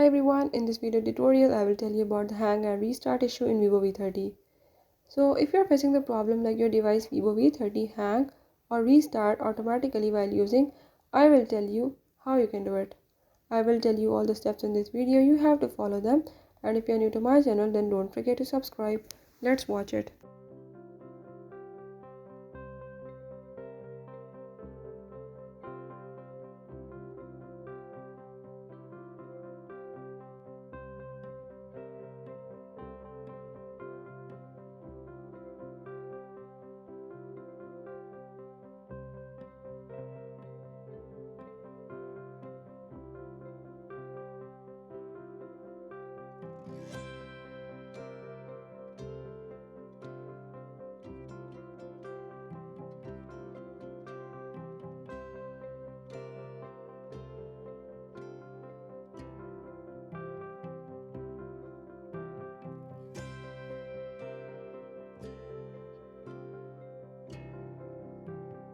Hi everyone, in this video tutorial I will tell you about the hang and restart issue in Vivo V30. So if you're facing the problem like your device Vivo V30 hang or restart automatically while using, I will tell you how you can do it. I will tell you all the steps in this video, you have to follow them, and if you're new to my channel then don't forget to subscribe. Let's watch it.